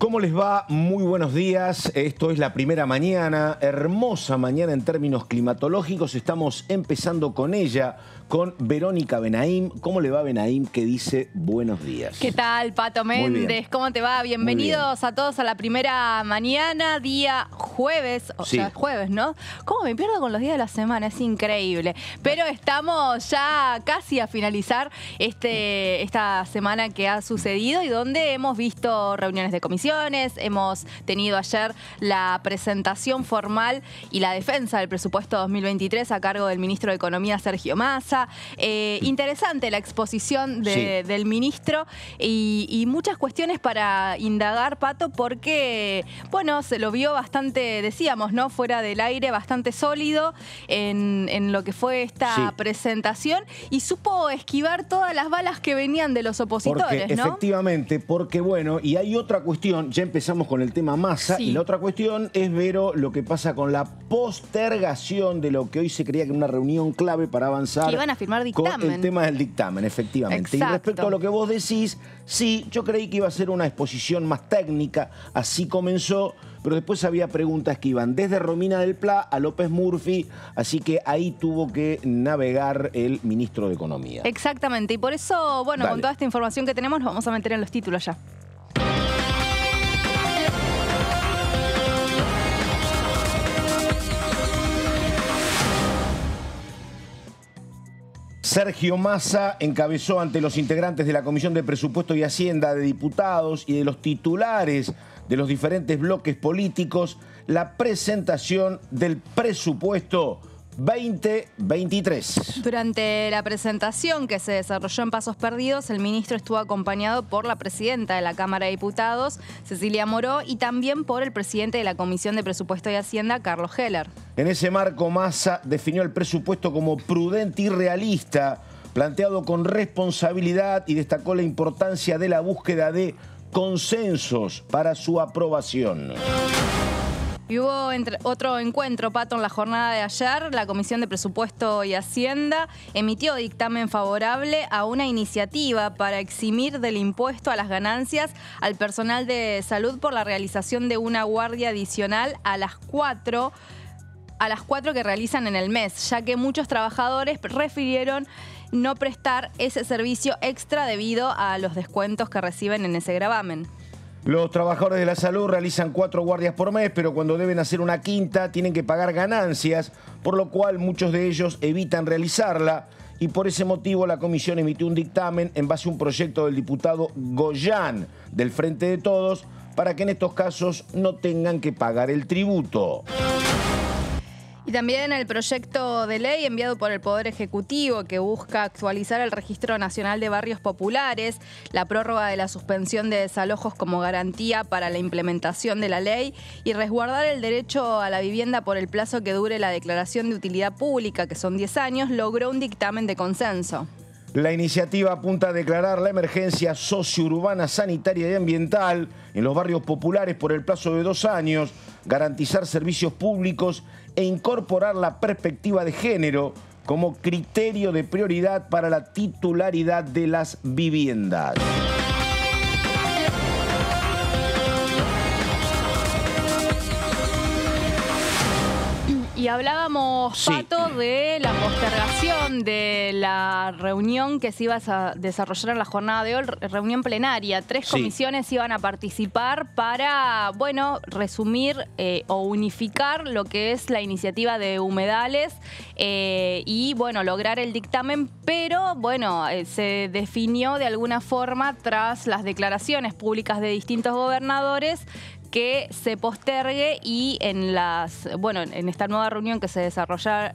¿Cómo les va? Muy buenos días. Esto es la primera mañana, hermosa mañana en términos climatológicos. Estamos empezando con ella, con Verónica Benaim. ¿Cómo le va, Benaim? Que dice buenos días. ¿Qué tal, Pato Méndez? ¿Cómo te va? Bienvenidos a todos a la primera mañana, día jueves. O sea, jueves, ¿no? ¿Cómo me pierdo con los días de la semana? Es increíble. Pero estamos ya casi a finalizar esta semana que ha sucedido y donde hemos visto reuniones de comisiones, hemos tenido ayer la presentación formal y la defensa del presupuesto 2023 a cargo del ministro de Economía, Sergio Massa. Interesante la exposición del ministro y muchas cuestiones para indagar, Pato, porque, bueno, se lo vio bastante, decíamos, ¿no? Fuera del aire, bastante sólido en lo que fue esta presentación y supo esquivar todas las balas que venían de los opositores, ¿no? Efectivamente, porque, bueno, y hay otra cuestión. Ya empezamos con el tema Massa y la otra cuestión es, Vero, lo que pasa con la postergación de lo que hoy se creía que era una reunión clave para avanzar. Que iban a firmar dictamen. Con el tema del dictamen, efectivamente. Exacto. Y respecto a lo que vos decís, sí, yo creí que iba a ser una exposición más técnica, así comenzó, pero después había preguntas que iban desde Romina del Pla a López Murphy, así que ahí tuvo que navegar el ministro de Economía. Exactamente, y por eso, bueno, con toda esta información que tenemos, nos vamos a meter en los títulos ya. Sergio Massa encabezó ante los integrantes de la Comisión de Presupuesto y Hacienda de Diputados y de los titulares de los diferentes bloques políticos la presentación del presupuesto 2023. Durante la presentación que se desarrolló en Pasos Perdidos, el ministro estuvo acompañado por la presidenta de la Cámara de Diputados, Cecilia Moró, y también por el presidente de la Comisión de Presupuesto y Hacienda, Carlos Heller. En ese marco, Massa definió el presupuesto como prudente y realista, planteado con responsabilidad, y destacó la importancia de la búsqueda de consensos para su aprobación. Y hubo otro encuentro, Pato, en la jornada de ayer. La Comisión de Presupuesto y Hacienda emitió dictamen favorable a una iniciativa para eximir del impuesto a las ganancias al personal de salud por la realización de una guardia adicional a las cuatro que realizan en el mes, ya que muchos trabajadores refirieron no prestar ese servicio extra debido a los descuentos que reciben en ese gravamen. Los trabajadores de la salud realizan 4 guardias por mes, pero cuando deben hacer una quinta tienen que pagar ganancias, por lo cual muchos de ellos evitan realizarla. Y por ese motivo la comisión emitió un dictamen en base a un proyecto del diputado Goyán del Frente de Todos para que en estos casos no tengan que pagar el tributo. Y también el proyecto de ley enviado por el Poder Ejecutivo que busca actualizar el Registro Nacional de Barrios Populares, la prórroga de la suspensión de desalojos como garantía para la implementación de la ley y resguardar el derecho a la vivienda por el plazo que dure la declaración de utilidad pública, que son 10 años, logró un dictamen de consenso. La iniciativa apunta a declarar la emergencia sociourbana, sanitaria y ambiental en los barrios populares por el plazo de 2 años, garantizar servicios públicos e incorporar la perspectiva de género como criterio de prioridad para la titularidad de las viviendas. Y hablábamos, Pato, de la postergación de la reunión que se iba a desarrollar en la jornada de hoy, reunión plenaria. 3 comisiones iban a participar para, bueno, resumir o unificar lo que es la iniciativa de humedales y, bueno, lograr el dictamen, pero, bueno, se definió de alguna forma tras las declaraciones públicas de distintos gobernadores que se postergue y en esta nueva reunión que se desarrollará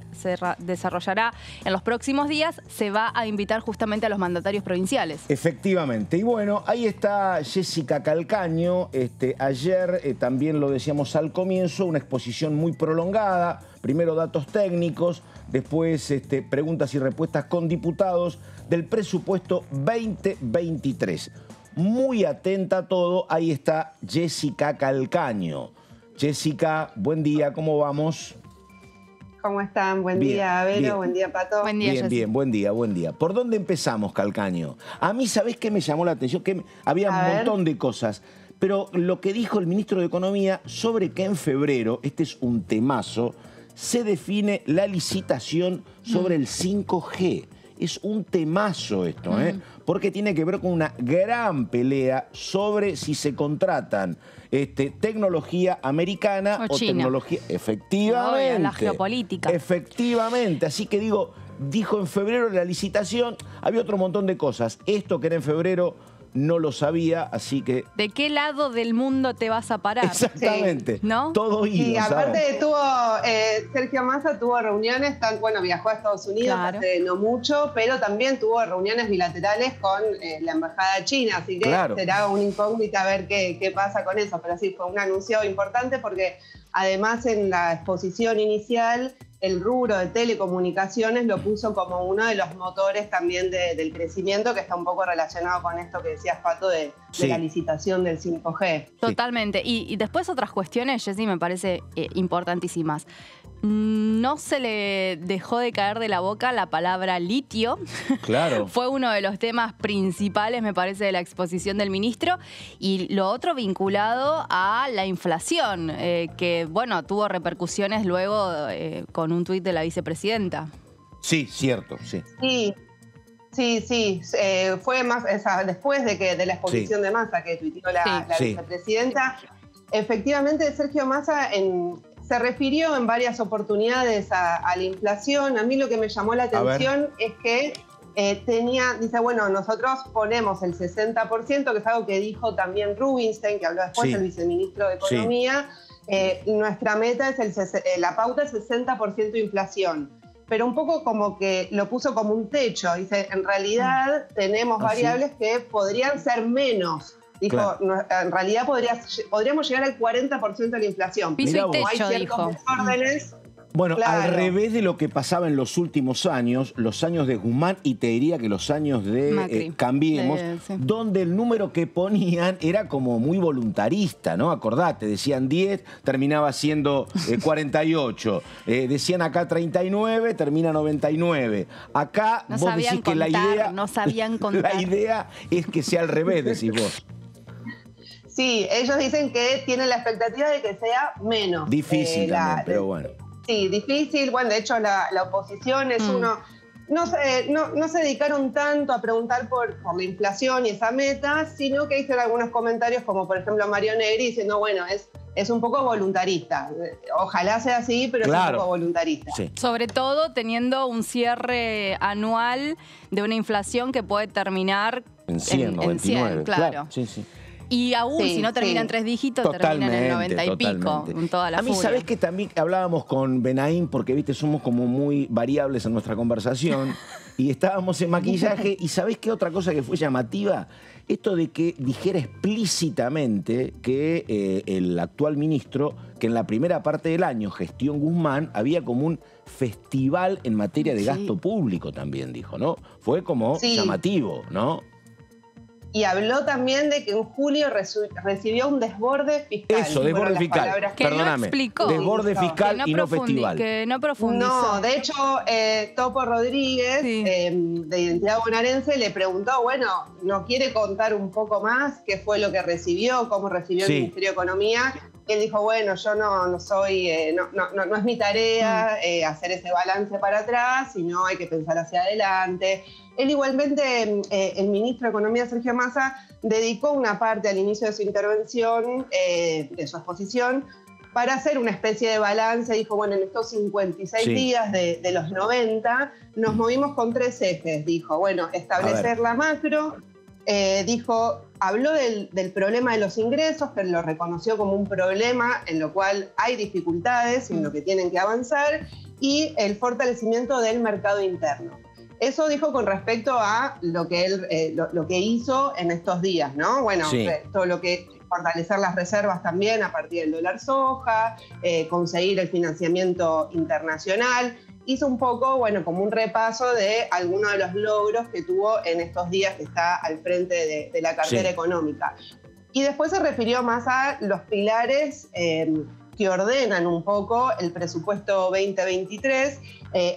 en los próximos días se va a invitar justamente a los mandatarios provinciales. Efectivamente. Y bueno, ahí está Jessica Calcaño. Ayer, también lo decíamos al comienzo, una exposición muy prolongada. Primero datos técnicos, después preguntas y respuestas con diputados del presupuesto 2023. Muy atenta a todo, ahí está Jessica Calcaño. Jessica, buen día, ¿cómo vamos? ¿Cómo están? Buen día, Vero, buen día, Pato. Buen día, bien, buen día, buen día. ¿Por dónde empezamos, Calcaño? A mí, ¿sabés qué me llamó la atención? Que había un montón de cosas, Pero lo que dijo el ministro de Economía sobre que en febrero, este es un temazo, se define la licitación sobre el 5G. Es un temazo esto, porque tiene que ver con una gran pelea sobre si se contratan tecnología americana o tecnología... Efectivamente. La geopolítica. Efectivamente. Así que dijo en febrero la licitación, había otro montón de cosas. Esto que era en febrero no lo sabía, así que... ¿De qué lado del mundo te vas a parar? Exactamente. Sí. ¿No? Todo ido, y aparte Sergio Massa tuvo reuniones, viajó a Estados Unidos hace no mucho, pero también tuvo reuniones bilaterales con la embajada china, así que será una incógnita ver qué pasa con eso. Pero sí, fue un anuncio importante porque además en la exposición inicial el rubro de telecomunicaciones lo puso como uno de los motores también del crecimiento, que está un poco relacionado con esto que decías, Pato, de la licitación del 5G. Totalmente. Y después otras cuestiones, Jessy, me parece importantísimas. No se le dejó de caer de la boca la palabra litio. Claro. Fue uno de los temas principales, me parece, de la exposición del ministro. Y lo otro vinculado a la inflación, que, bueno, tuvo repercusiones luego con un tuit de la vicepresidenta. Sí, cierto, sí. Sí. Fue más después de la exposición de Massa que tuiteó la vicepresidenta. Efectivamente, Sergio Massa se refirió en varias oportunidades a la inflación. A mí lo que me llamó la atención es que dice, bueno, nosotros ponemos el 60%, que es algo que dijo también Rubinstein, que habló después, el viceministro de Economía. Nuestra meta es la pauta es 60% de inflación. Pero un poco como que lo puso como un techo. Dice, en realidad tenemos variables que podrían ser menos. Dijo, en realidad podríamos llegar al 40% de la inflación. Piso y techo, hay ciertos desórdenes. Bueno, al revés de lo que pasaba en los últimos años, los años de Guzmán y te diría que los años de Cambiemos, donde el número que ponían era como muy voluntarista, ¿no? Acordate, decían 10, terminaba siendo 48. Decían acá 39, termina 99. Acá no vos decís que la idea... No sabían contar. La idea es que sea al revés, decís vos. Sí, ellos dicen que tienen la expectativa de que sea menos. Difícil también, pero bueno. Sí, difícil. Bueno, de hecho la oposición es no se dedicaron tanto a preguntar por la inflación y esa meta, sino que hicieron algunos comentarios como por ejemplo Mario Negri diciendo, bueno, es un poco voluntarista. Ojalá sea así, pero es un poco voluntarista. Sí. Sobre todo teniendo un cierre anual de una inflación que puede terminar en 100, 99. Claro. Sí. Y aún si no termina en 3 dígitos, termina en el 90 y pico, con toda la furia. A mí, ¿sabés que también hablábamos con Benaín? Porque, viste, somos como muy variables en nuestra conversación. Y estábamos en maquillaje. ¿Y sabés qué otra cosa que fue llamativa? Esto de que dijera explícitamente que el actual ministro, que en la primera parte del año, gestión Guzmán, había como un festival en materia de gasto público también, dijo, ¿no? Fue como llamativo, ¿no? Y habló también de que en julio recibió un desborde fiscal. Eso, desborde fiscal. Perdóname. No explicó. Desborde fiscal y no festival. Que no profundizó. No, de hecho, Topo Rodríguez, de Identidad Bonaerense, le preguntó, bueno, ¿no quiere contar un poco más qué fue lo que recibió, cómo recibió el Ministerio de Economía? Y él dijo, bueno, yo no soy, no es mi tarea hacer ese balance para atrás, sino hay que pensar hacia adelante. Él igualmente, el ministro de Economía, Sergio Massa, dedicó una parte al inicio de su intervención, de su exposición, para hacer una especie de balance. Dijo, bueno, en estos 56 días de los 90, nos movimos con 3 ejes. Dijo, bueno, establecer la macro. Habló del problema de los ingresos, que lo reconoció como un problema en lo cual hay dificultades, en lo que tienen que avanzar, y el fortalecimiento del mercado interno. Eso dijo con respecto a lo que él lo que hizo en estos días, ¿no? Bueno, todo lo que fortalecer las reservas también a partir del dólar soja, conseguir el financiamiento internacional. Hizo un poco, bueno, como un repaso de algunos de los logros que tuvo en estos días que está al frente de la cartera económica. Y después se refirió más a los pilares que ordenan un poco el presupuesto 2023.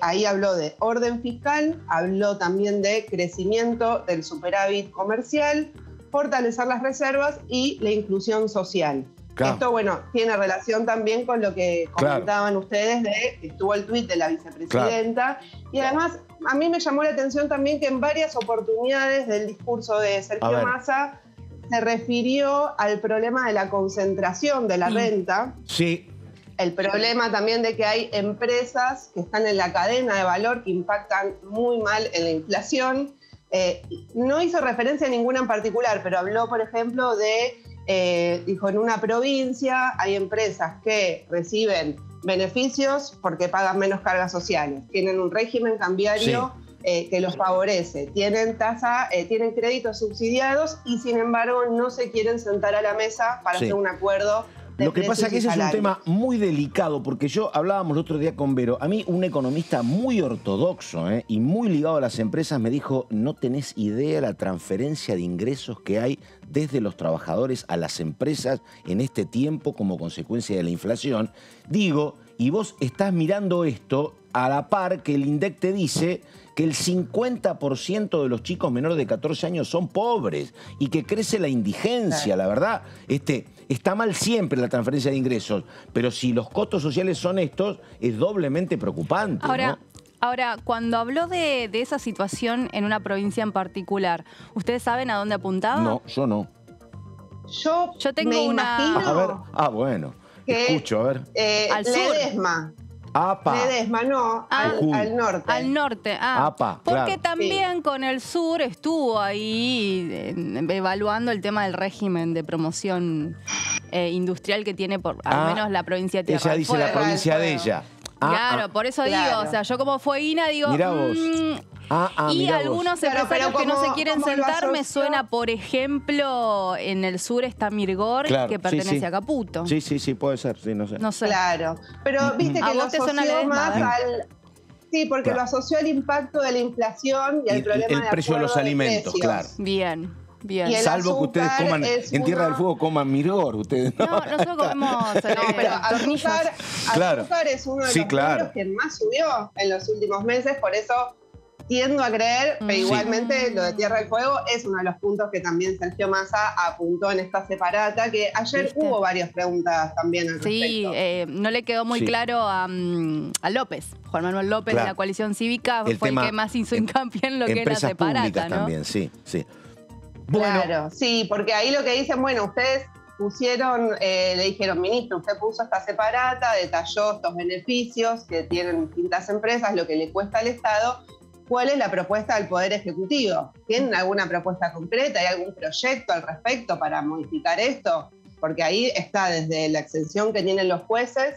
Ahí habló de orden fiscal, habló también de crecimiento del superávit comercial, fortalecer las reservas y la inclusión social. Claro. Esto, bueno, tiene relación también con lo que comentaban ustedes que estuvo el tuit de la vicepresidenta. Claro. Y además, a mí me llamó la atención también que en varias oportunidades del discurso de Sergio Massa se refirió al problema de la concentración de la renta. Sí. El problema también de que hay empresas que están en la cadena de valor que impactan muy mal en la inflación. No hizo referencia a ninguna en particular, pero habló, por ejemplo, dijo, en una provincia hay empresas que reciben beneficios porque pagan menos cargas sociales, tienen un régimen cambiario que los favorece, tienen tienen créditos subsidiados y sin embargo no se quieren sentar a la mesa para hacer un acuerdo. Lo que pasa es que ese es un tema muy delicado, porque hablábamos el otro día con Vero, a mí un economista muy ortodoxo y muy ligado a las empresas me dijo, no tenés idea la transferencia de ingresos que hay desde los trabajadores a las empresas en este tiempo como consecuencia de la inflación. Digo, y vos estás mirando esto a la par que el INDEC te dice que el 50% de los chicos menores de 14 años son pobres y que crece la indigencia, la verdad. Está mal siempre la transferencia de ingresos, pero si los costos sociales son estos, es doblemente preocupante. Ahora, cuando habló de esa situación en una provincia en particular, ¿ustedes saben a dónde apuntaba? No, yo no. Yo tengo una... A ver, bueno, escucho, a ver. Al sur. Ledesma. Ledesma, no, al norte. Al norte, porque también con el sur estuvo ahí evaluando el tema del régimen de promoción industrial que tiene al menos la provincia de Tierra del Fuego. Ella dice la provincia de ella. Claro, por eso digo, o sea, yo como fueguina digo... Mirá vos. Y algunos empresarios que no se quieren sentar, me suena, por ejemplo, en el sur está Mirgor, que pertenece a Caputo. Sí, puede ser, no sé. Claro, pero viste que lo asoció más al... Sí, porque lo asoció al impacto de la inflación y al problema el precio de los alimentos, claro. Bien. Salvo que ustedes coman, en Tierra del Fuego coman Mirgor, ustedes no. No, nosotros comemos pero azúcar es uno de los números que más subió en los últimos meses, por eso tiendo a creer, pero igualmente lo de Tierra del Fuego es uno de los puntos que también Sergio Massa apuntó en esta separata, que ayer hubo varias preguntas también al respecto. Sí, no le quedó muy claro a López. Juan Manuel López de la coalición cívica fue el que más hizo hincapié en lo que es la separata, ¿no? También, sí. Bueno. Claro, sí, porque ahí lo que dicen, bueno, ustedes pusieron, le dijeron, ministro, usted puso esta separata, detalló estos beneficios que tienen distintas empresas, lo que le cuesta al Estado. ¿Cuál es la propuesta del Poder Ejecutivo? ¿Tienen alguna propuesta concreta? ¿Hay algún proyecto al respecto para modificar esto? Porque ahí está desde la exención que tienen los jueces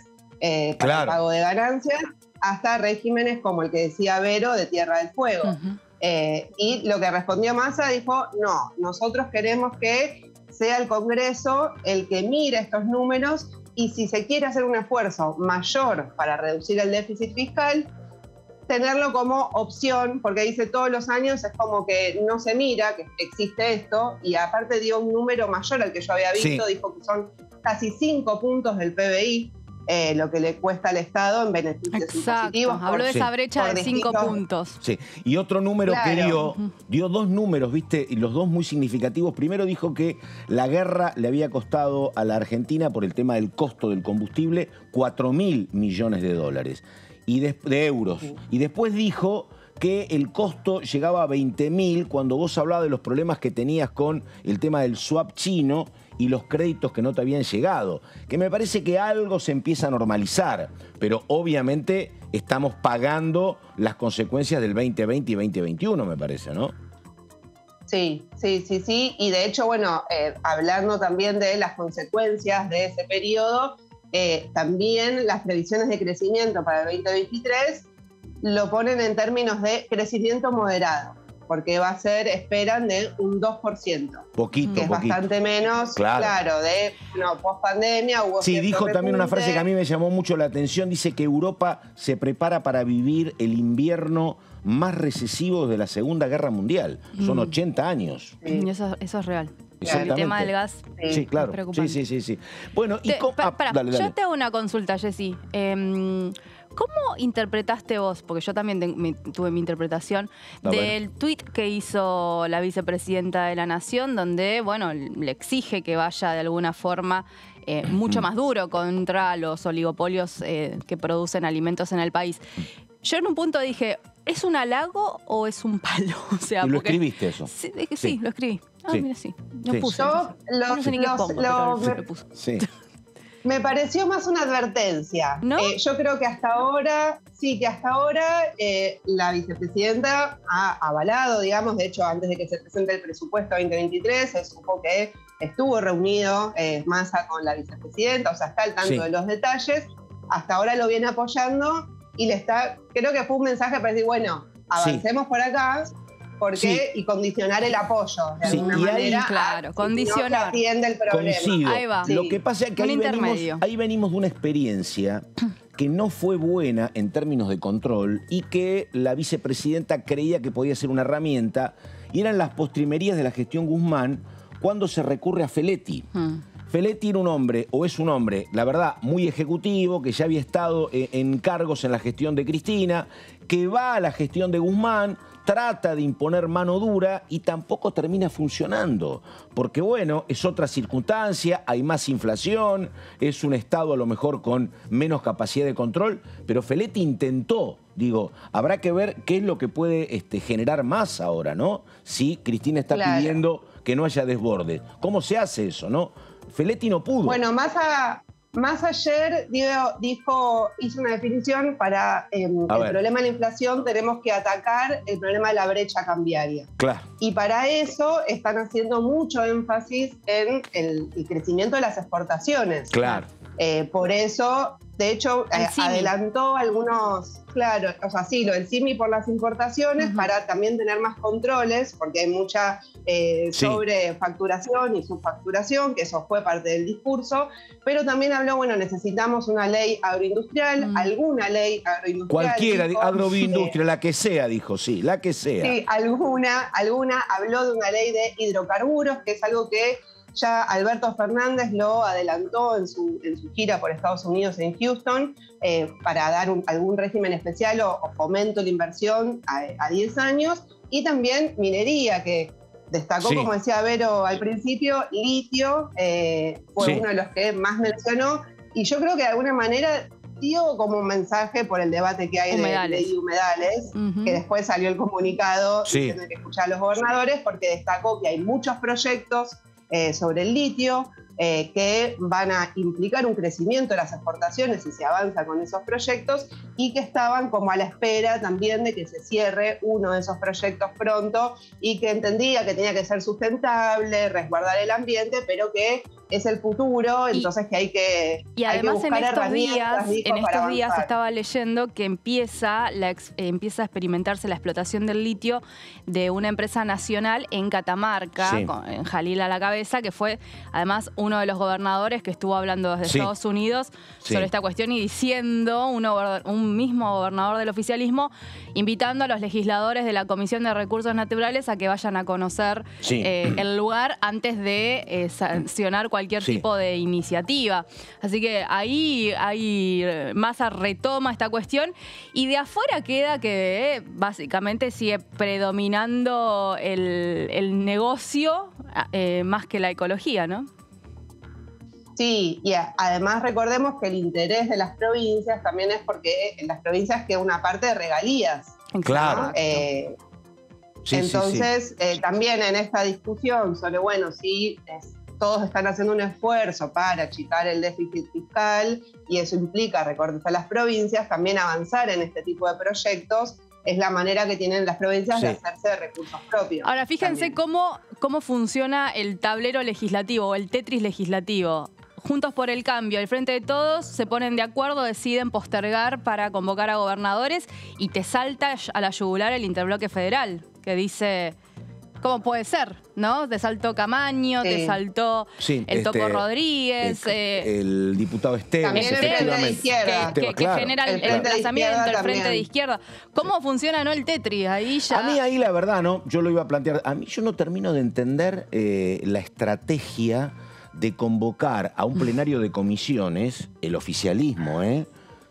para el pago de ganancias hasta regímenes como el que decía Vero de Tierra del Fuego. Y lo que respondió Massa dijo, no, nosotros queremos que sea el Congreso el que mire estos números y si se quiere hacer un esfuerzo mayor para reducir el déficit fiscal, tenerlo como opción, porque dice todos los años es como que no se mira que existe esto, y aparte dio un número mayor al que yo había visto, dijo que son casi 5 puntos del PBI, lo que le cuesta al Estado en beneficios impositivos. Habló de esa brecha de 5 puntos. Sí, y otro número que dio 2 números, ¿viste? Y los 2 muy significativos. Primero dijo que la guerra le había costado a la Argentina, por el tema del costo del combustible, 4.000 millones de dólares. De euros. Y después dijo que el costo llegaba a 20.000 cuando vos hablabas de los problemas que tenías con el tema del swap chino y los créditos que no te habían llegado. Que me parece que algo se empieza a normalizar, pero obviamente estamos pagando las consecuencias del 2020 y 2021, me parece, ¿no? Sí. Y de hecho, bueno, hablando también de las consecuencias de ese periodo, también las previsiones de crecimiento para el 2023 lo ponen en términos de crecimiento moderado, porque va a ser, esperan, de un 2%. Poquito. Que es bastante menos, claro, de post-pandemia. Sí, dijo también una frase que a mí me llamó mucho la atención. Dice que Europa se prepara para vivir el invierno más recesivo de la Segunda Guerra Mundial. Son 80 años. Sí. Eso es real. El tema del gas. Sí, claro. Sí. Bueno, y dale. Yo te hago una consulta, Jessy. ¿Cómo interpretaste vos? Porque yo también tuve mi interpretación del tuit que hizo la vicepresidenta de la Nación, donde, bueno, le exige que vaya de alguna forma mucho más duro contra los oligopolios que producen alimentos en el país. Yo en un punto dije, ¿es un halago o es un palo? O sea, ¿Y lo escribiste eso? Sí, lo escribí. Ah, mira, sí. No puse. No sé ni qué pongo, pero lo puse. Sí. Me pareció más una advertencia. ¿No? Yo creo que hasta ahora, la vicepresidenta ha avalado, digamos, de hecho, antes de que se presente el presupuesto 2023, se supo que estuvo reunido Massa con la vicepresidenta, o sea, está al tanto de los detalles. Hasta ahora lo viene apoyando y creo que fue un mensaje para decir, bueno, avancemos por acá. Y condicionar el apoyo de alguna manera. Claro, condicionar. No se atiende el problema. Coincido. Ahí va. Lo que pasa es que ahí venimos de una experiencia que no fue buena en términos de control y que la vicepresidenta creía que podía ser una herramienta, y eran las postrimerías de la gestión Guzmán cuando se recurre a Feletti. Feletti era un hombre, o es un hombre, la verdad, muy ejecutivo, que ya había estado en cargos en la gestión de Cristina, que va a la gestión de Guzmán, trata de imponer mano dura y tampoco termina funcionando. Porque, bueno, es otra circunstancia, hay más inflación, es un Estado a lo mejor con menos capacidad de control, pero Feletti intentó. Digo, habrá que ver qué es lo que puede generar más ahora, ¿no? Si Cristina está pidiendo que no haya desborde. ¿Cómo se hace eso, no? Feletti no pudo. Bueno, Más ayer hizo una definición para el problema de la inflación. Tenemos que atacar el problema de la brecha cambiaria. Claro. Y para eso están haciendo mucho énfasis en el crecimiento de las exportaciones. Claro. Por eso, de hecho, adelantó algunos, o sea, lo del CIMI por las importaciones, para también tener más controles, porque hay mucha sobrefacturación y subfacturación, que eso fue parte del discurso, pero también habló, bueno, necesitamos una ley agroindustrial, alguna ley agroindustrial. Cualquiera, agroindustria, la que sea, dijo, la que sea. Sí, alguna, habló de una ley de hidrocarburos, que es algo que ya Alberto Fernández lo adelantó en su gira por Estados Unidos en Houston, para dar algún régimen especial o fomento de la inversión a 10 años. Y también minería, que destacó, como decía Vero al principio, litio, fue uno de los que más mencionó. Y yo creo que de alguna manera dio como un mensaje por el debate que hay de humedales, que después salió el comunicado diciendo que escuchar a los gobernadores, porque destacó que hay muchos proyectos sobre el litio, que van a implicar un crecimiento de las exportaciones si se avanza con esos proyectos, y que estaban como a la espera también de que se cierre uno de esos proyectos pronto, y que entendía que tenía que ser sustentable, resguardar el ambiente, pero que es el futuro, entonces que hay que además en estos días estaba leyendo que empieza a experimentarse la explotación del litio de una empresa nacional en Catamarca, en Jalil a la cabeza, que fue además uno de los gobernadores que estuvo hablando desde Estados Unidos sobre esta cuestión, y diciendo, un mismo gobernador del oficialismo, invitando a los legisladores de la Comisión de Recursos Naturales a que vayan a conocer el lugar antes de sancionar cualquier tipo de iniciativa. Así que ahí Massa retoma esta cuestión, y de afuera queda que básicamente sigue predominando el negocio más que la ecología, ¿no? Sí, y además recordemos que el interés de las provincias también es porque en las provincias queda una parte de regalías. Claro. Entonces, también en esta discusión sobre, bueno, todos están haciendo un esfuerzo para achicar el déficit fiscal, y eso implica recortes a las provincias, también avanzar en este tipo de proyectos es la manera que tienen las provincias de hacerse de recursos propios. Ahora, fíjense cómo funciona el tablero legislativo o el Tetris legislativo. Juntos por el Cambio, el Frente de Todos, se ponen de acuerdo, deciden postergar para convocar a gobernadores, y te salta a la yugular el Interbloque Federal, que dice... ¿Cómo puede ser? ¿No? Te saltó Camaño, te saltó el Topo Rodríguez. El diputado Esteves. También el Frente de Izquierda. Que genera el desplazamiento, el Frente de Izquierda. ¿Cómo funciona, no, el Tetris? Ahí ya... A mí ahí la verdad, ¿no? Yo lo iba a plantear. A mí yo no termino de entender la estrategia de convocar a un plenario de comisiones, el oficialismo,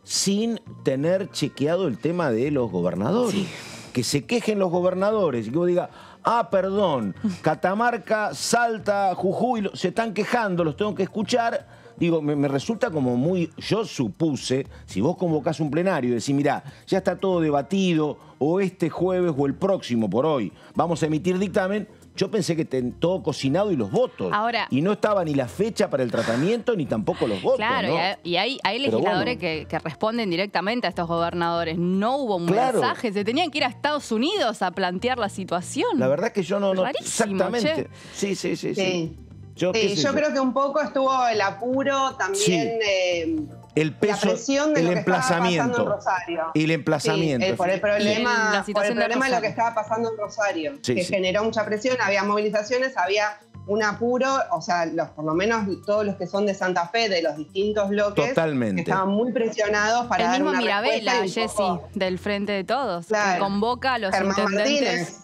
sin tener chequeado el tema de los gobernadores. Sí. Que se quejen los gobernadores y que vos digas, ah, perdón, Catamarca, Salta, Jujuy, se están quejando, los tengo que escuchar. Digo, me resulta como muy... Yo supuse, si vos convocás un plenario y decís, mirá, ya está todo debatido, o este jueves o el próximo por hoy, vamos a emitir dictamen, yo pensé que todo cocinado y los votos. Ahora, y no estaba ni la fecha para el tratamiento, ni tampoco los votos. Claro, ¿no? Y hay legisladores que responden directamente a estos gobernadores. No hubo un mensaje, se tenían que ir a Estados Unidos a plantear la situación. La verdad que yo no... Rarísimo, exactamente. Sí. Yo creo que un poco estuvo el apuro también... El peso, la presión de el lo que emplazamiento. Estaba pasando en Rosario. Y el emplazamiento. Sí, por el problema de lo que estaba pasando en Rosario, que generó mucha presión, había movilizaciones, había un apuro, o sea, por lo menos todos los que son de Santa Fe, de los distintos bloques, estaban muy presionados para dar una respuesta. El mismo Mirabella, Jessy, del Frente de Todos, que convoca a los Germán intendentes. Martínez.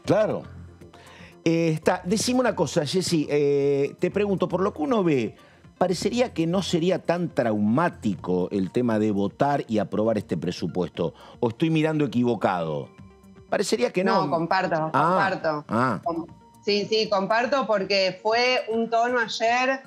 Claro. Decime una cosa, Jessy, te pregunto, por lo que uno ve, parecería que no sería tan traumático el tema de votar y aprobar este presupuesto. ¿O estoy mirando equivocado? Parecería que no. No, comparto. Sí, comparto porque fue un tono ayer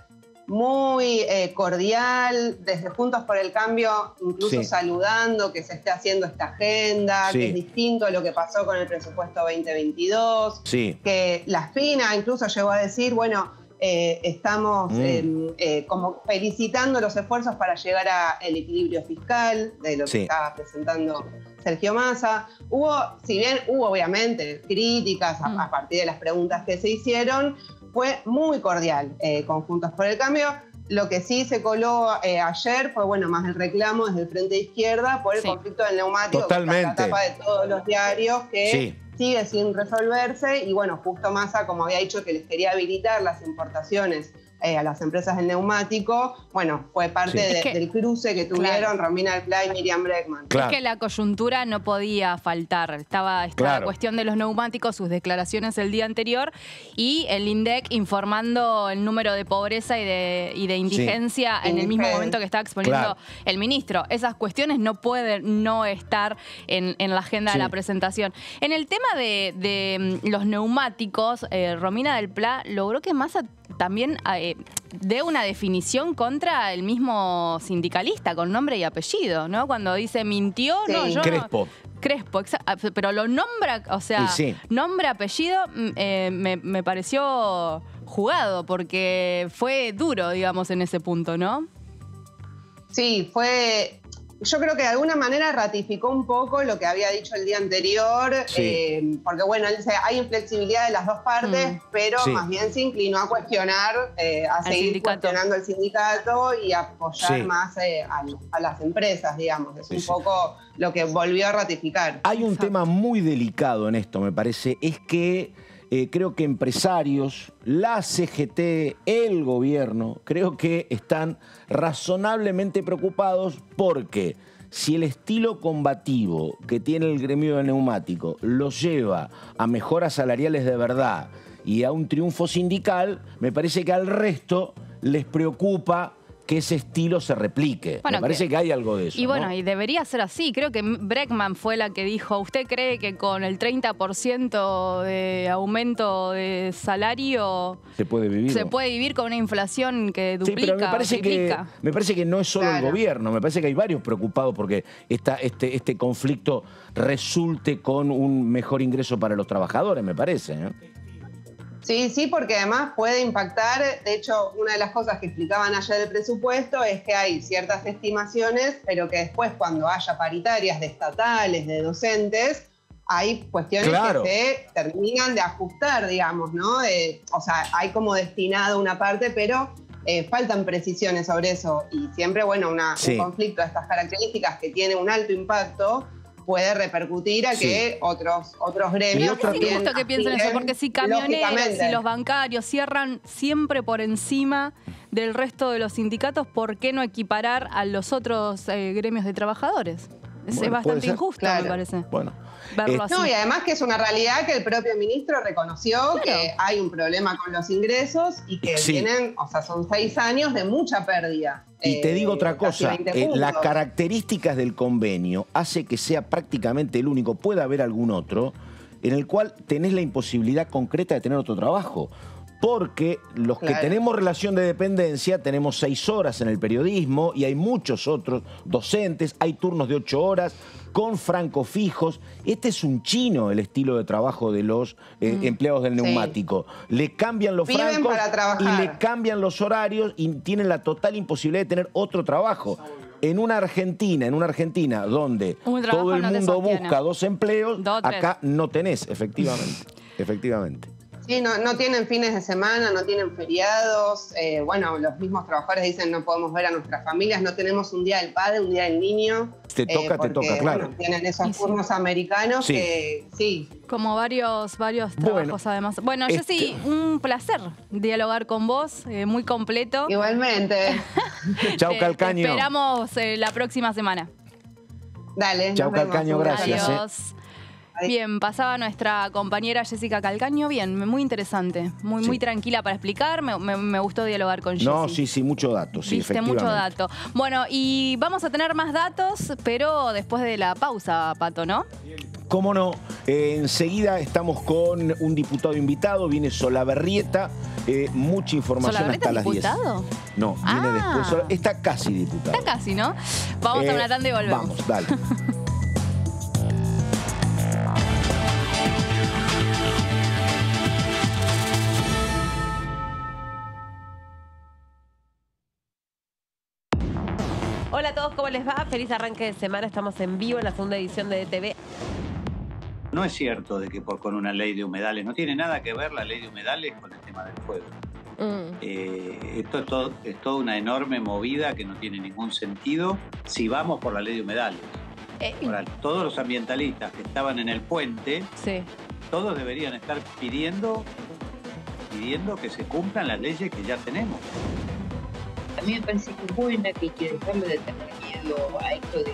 muy cordial, desde Juntos por el Cambio, incluso saludando que se esté haciendo esta agenda, que es distinto a lo que pasó con el presupuesto 2022, que la FINA incluso llegó a decir, bueno, estamos como felicitando los esfuerzos para llegar al equilibrio fiscal, de lo que estaba presentando Sergio Massa. Si bien hubo obviamente críticas a partir de las preguntas que se hicieron, fue muy cordial con Juntos por el Cambio. Lo que sí se coló ayer fue, bueno, más el reclamo desde el Frente de Izquierda por el conflicto del neumático, que está en la tapa de todos los diarios, que sigue sin resolverse. Y bueno, justo Massa, como había dicho que les quería habilitar las importaciones a las empresas del neumático, bueno, fue parte del cruce que tuvieron Romina del Pla y Miriam Bregman. Es que la coyuntura no podía faltar. Estaba la cuestión de los neumáticos, sus declaraciones el día anterior, y el INDEC informando el número de pobreza y de indigencia en el mismo momento que estaba exponiendo el ministro. Esas cuestiones no pueden no estar en la agenda de la presentación. En el tema de los neumáticos, Romina del Pla logró que Massa también dé una definición contra el mismo sindicalista con nombre y apellido, ¿no? Cuando dice mintió, Crespo. Crespo, pero lo nombra, o sea, nombre, apellido, me pareció jugado porque fue duro, digamos, en ese punto, ¿no? Sí, fue... Yo creo que de alguna manera ratificó un poco lo que había dicho el día anterior, porque bueno, él dice, hay inflexibilidad de las dos partes, pero más bien se inclinó a cuestionar, a seguir cuestionando el sindicato y apoyar más a las empresas, digamos. Es un poco lo que volvió a ratificar. Hay un tema muy delicado en esto, me parece, es que creo que empresarios, la CGT, el gobierno, creo que están razonablemente preocupados porque si el estilo combativo que tiene el gremio de neumático los lleva a mejoras salariales de verdad y a un triunfo sindical, me parece que al resto les preocupa que ese estilo se replique. Bueno, me parece que hay algo de eso. Y bueno, y debería ser así. Creo que Bregman fue la que dijo, ¿usted cree que con el 30% de aumento de salario se puede vivir? Se puede vivir con una inflación que duplica, pero me parece que no es solo el gobierno, me parece que hay varios preocupados porque este conflicto resulte con un mejor ingreso para los trabajadores, me parece, ¿eh? Sí, porque además puede impactar. De hecho, una de las cosas que explicaban ayer del presupuesto es que hay ciertas estimaciones, pero que después cuando haya paritarias de estatales, de docentes, hay cuestiones que se terminan de ajustar, digamos, ¿no? O sea, hay como destinado una parte, pero faltan precisiones sobre eso. Y siempre, bueno, un conflicto de estas características que tiene un alto impacto puede repercutir a que otros gremios... Sí, me gusta que piensen eso, porque si camioneros y los bancarios cierran siempre por encima del resto de los sindicatos, ¿por qué no equiparar a los otros gremios de trabajadores? Es bastante injusto, me parece. Bueno. Verlo así. No, y además que es una realidad que el propio ministro reconoció que hay un problema con los ingresos y que vienen, o sea, son 6 años de mucha pérdida. Y te digo otra cosa, las características del convenio hace que sea prácticamente el único, puede haber algún otro, en el cual tenés la imposibilidad concreta de tener otro trabajo. Porque los que tenemos relación de dependencia tenemos 6 horas en el periodismo y hay muchos otros docentes, hay turnos de 8 horas con francos fijos. Este es un chino el estilo de trabajo de los empleados del neumático. Le cambian los francos y le cambian los horarios y tienen la total imposibilidad de tener otro trabajo. En una Argentina donde todo el mundo busca 2 empleos, acá no tenés, efectivamente. Sí, no tienen fines de semana, no tienen feriados. Bueno, los mismos trabajadores dicen no podemos ver a nuestras familias, no tenemos un día del padre, un día del niño. Te toca, claro. Bueno, tienen esos turnos americanos que Como varios trabajos además. Bueno, Jessy, un placer dialogar con vos, muy completo. Igualmente. Chau, Calcaño. Te esperamos la próxima semana. Dale. Chau, Calcaño, gracias. Adiós. Bien, pasaba nuestra compañera Jessica Calcaño. Bien, muy interesante, muy tranquila para explicar. Me gustó dialogar con Jessy. No, sí, mucho dato, sí, efectivamente. Mucho dato. Bueno, y vamos a tener más datos, pero después de la pausa, Pato, ¿no? ¿Cómo no? Enseguida estamos con un diputado invitado, viene Solabarrieta, mucha información hasta las 10. ¿Diputado? No, viene después. Está casi diputado. Está casi, ¿no? Vamos a una tanda y volvemos. Vamos, dale. Hola a todos, ¿cómo les va? Feliz arranque de semana, estamos en vivo en la segunda edición de DTV. No es cierto de que con una ley de humedales, no tiene nada que ver la ley de humedales con el tema del fuego. Esto es toda una enorme movida que no tiene ningún sentido si vamos por la ley de humedales. Ahora, todos los ambientalistas que estaban en el puente, todos deberían estar pidiendo que se cumplan las leyes que ya tenemos. A mí me parece que es buena, que hay que dejarle de tener miedo a esto de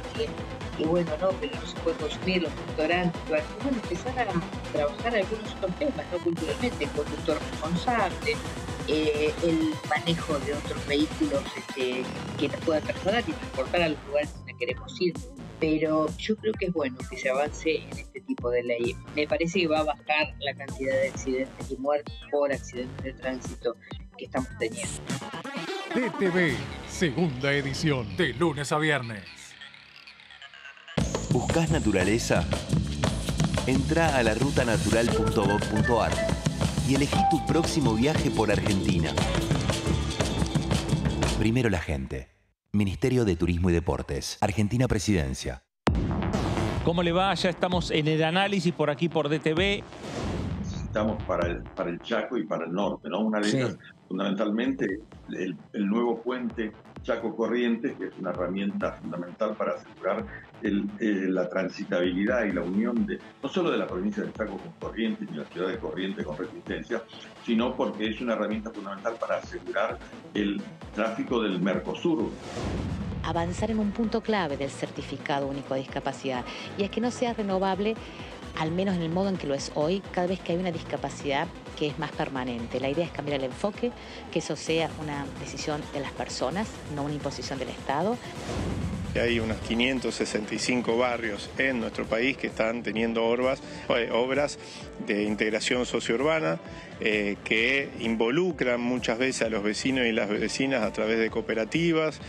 que bueno, no, pero no se puede consumir los restaurantes. Bueno, empezar a trabajar algunos otros temas, ¿no? Culturalmente, el conductor responsable, el manejo de otros vehículos que nos puedan trasladar y transportar a los lugares donde queremos ir. Pero yo creo que es bueno que se avance en este tipo de ley. Me parece que va a bajar la cantidad de accidentes y muertes por accidentes de tránsito que estamos teniendo. DTV, segunda edición, de lunes a viernes. ¿Buscás naturaleza? Entrá a larutanatural.gov.ar y elegí tu próximo viaje por Argentina. Primero la gente. Ministerio de Turismo y Deportes. Argentina Presidencia. ¿Cómo le va? Ya estamos en el análisis por aquí por DTV. Necesitamos para el Chaco y para el norte, ¿no? Una de ellas, fundamentalmente, el nuevo puente Chaco-Corrientes, que es una herramienta fundamental para asegurar la transitabilidad y la unión no solo de la provincia de Chaco con Corrientes ni la ciudad de Corrientes con Resistencia, sino porque es una herramienta fundamental para asegurar el tráfico del Mercosur. Avanzar en un punto clave del certificado único de discapacidad, y es que no sea renovable, al menos en el modo en que lo es hoy, cada vez que hay una discapacidad que es más permanente. La idea es cambiar el enfoque, que eso sea una decisión de las personas, no una imposición del Estado. Hay unos 565 barrios en nuestro país que están teniendo obras de integración sociourbana que involucran muchas veces a los vecinos y las vecinas a través de cooperativas.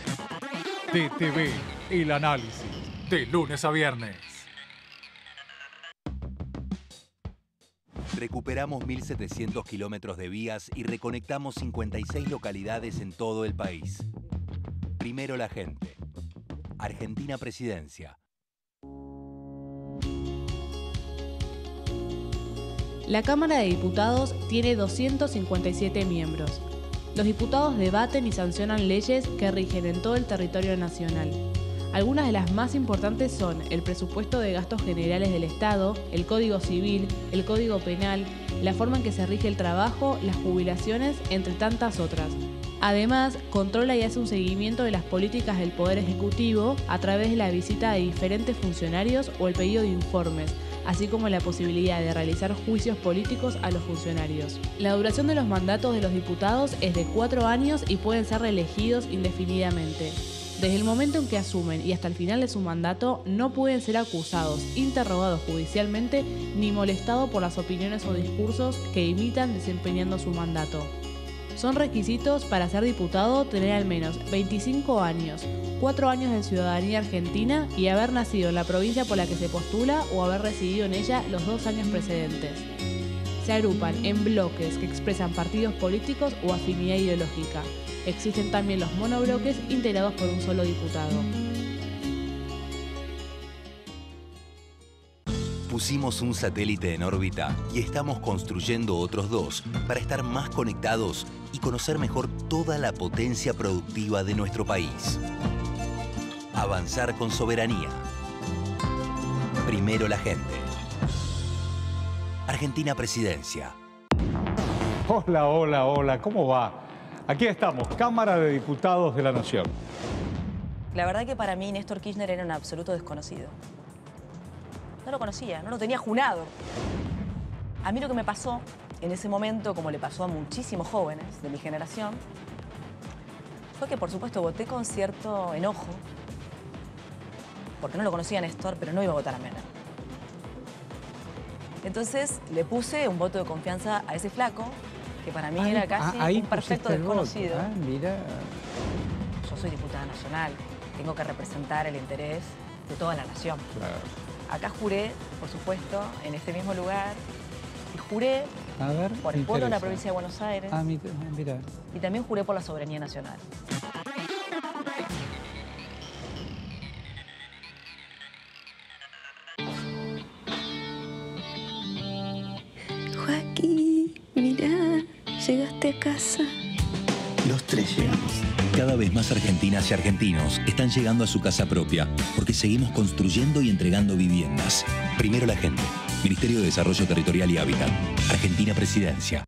DTV, el análisis, de lunes a viernes. Recuperamos 1.700 kilómetros de vías y reconectamos 56 localidades en todo el país. Primero la gente. Argentina Presidencia. La Cámara de Diputados tiene 257 miembros. Los diputados debaten y sancionan leyes que rigen en todo el territorio nacional. Algunas de las más importantes son el presupuesto de gastos generales del Estado, el Código Civil, el Código Penal, la forma en que se rige el trabajo, las jubilaciones, entre tantas otras. Además, controla y hace un seguimiento de las políticas del Poder Ejecutivo a través de la visita de diferentes funcionarios o el pedido de informes, así como la posibilidad de realizar juicios políticos a los funcionarios. La duración de los mandatos de los diputados es de 4 años y pueden ser reelegidos indefinidamente. Desde el momento en que asumen y hasta el final de su mandato, no pueden ser acusados, interrogados judicialmente ni molestados por las opiniones o discursos que imitan desempeñando su mandato. Son requisitos para ser diputado tener al menos 25 años, 4 años de ciudadanía argentina y haber nacido en la provincia por la que se postula o haber residido en ella los 2 años precedentes. Se agrupan en bloques que expresan partidos políticos o afinidad ideológica. Existen también los monobloques integrados por un solo diputado. Pusimos un satélite en órbita y estamos construyendo otros 2 para estar más conectados y conocer mejor toda la potencia productiva de nuestro país. Avanzar con soberanía. Primero la gente. Argentina Presidencia. Hola, hola, hola, ¿cómo va? Aquí estamos, Cámara de Diputados de la Nación. La verdad que para mí Néstor Kirchner era un absoluto desconocido. No lo conocía, no lo tenía junado. A mí lo que me pasó en ese momento, como le pasó a muchísimos jóvenes de mi generación, fue que por supuesto voté con cierto enojo, porque no lo conocía a Néstor, pero no iba a votar a Menem. Entonces le puse un voto de confianza a ese flaco, que para mí era casi un perfecto desconocido. Mira. Yo soy diputada nacional, tengo que representar el interés de toda la nación. Claro. Acá juré, por supuesto, en este mismo lugar, y juré por el pueblo de la provincia de Buenos Aires. Mira. Y también juré por la soberanía nacional. Joaquín, mirá, llegaste a casa. Los 3 llegamos. Cada vez más argentinas y argentinos están llegando a su casa propia porque seguimos construyendo y entregando viviendas. Primero la gente. Ministerio de Desarrollo Territorial y Hábitat. Argentina Presidencia.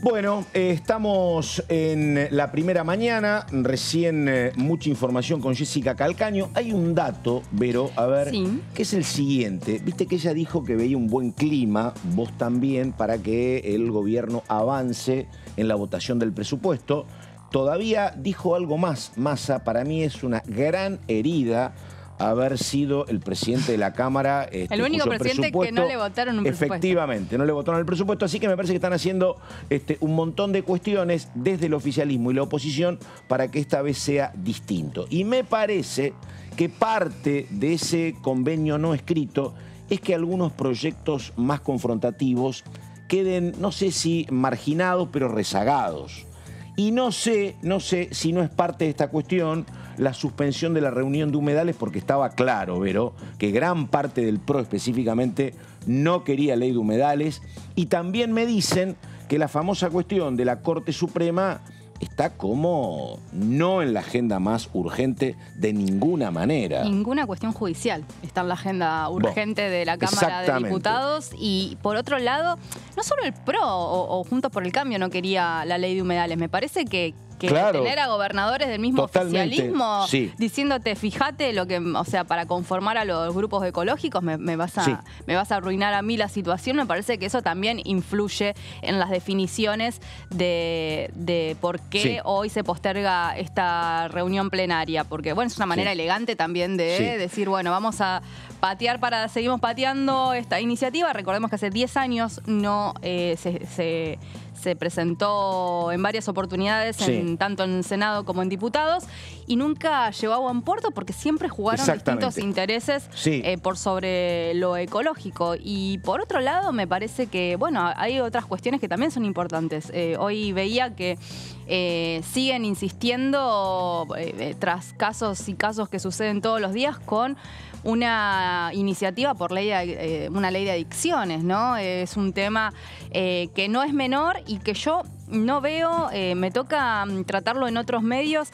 Bueno, estamos en la primera mañana, recién mucha información con Jessica Calcaño. Hay un dato, Vero, a ver, que es el siguiente. Viste que ella dijo que veía un buen clima, vos también, para que el gobierno avance en la votación del presupuesto. Todavía dijo algo más, Massa, para mí es una gran herida haber sido el presidente de la Cámara. El único presidente que no le votaron un presupuesto. Efectivamente, no le votaron el presupuesto, así que me parece que están haciendo un montón de cuestiones desde el oficialismo y la oposición para que esta vez sea distinto. Y me parece que parte de ese convenio no escrito es que algunos proyectos más confrontativos queden, no sé si marginados, pero rezagados. Y no sé si no es parte de esta cuestión la suspensión de la reunión de humedales, porque estaba claro, Vero, que gran parte del PRO específicamente no quería ley de humedales. Y también me dicen que la famosa cuestión de la Corte Suprema está como no en la agenda más urgente de ninguna manera. Ninguna cuestión judicial está en la agenda urgente de la Cámara de Diputados. Y por otro lado, no solo el PRO o Juntos por el Cambio no quería la ley de humedales. Me parece que tener a gobernadores del mismo oficialismo diciéndote, fíjate lo que, o sea, para conformar a los grupos ecológicos me vas a arruinar a mí la situación. Me parece que eso también influye en las definiciones de por qué hoy se posterga esta reunión plenaria. Porque, bueno, es una manera elegante también de decir, bueno, vamos a patear seguimos pateando esta iniciativa. Recordemos que hace 10 años no se presentó en varias oportunidades, tanto en Senado como en diputados, y nunca llegó a buen puerto porque siempre jugaron distintos intereses por sobre lo ecológico. Y por otro lado, me parece que, bueno, hay otras cuestiones que también son importantes. Hoy veía que siguen insistiendo tras casos y casos que suceden todos los días con una iniciativa por una ley de adicciones, ¿no? Es un tema que no es menor y que yo no veo, me toca tratarlo en otros medios,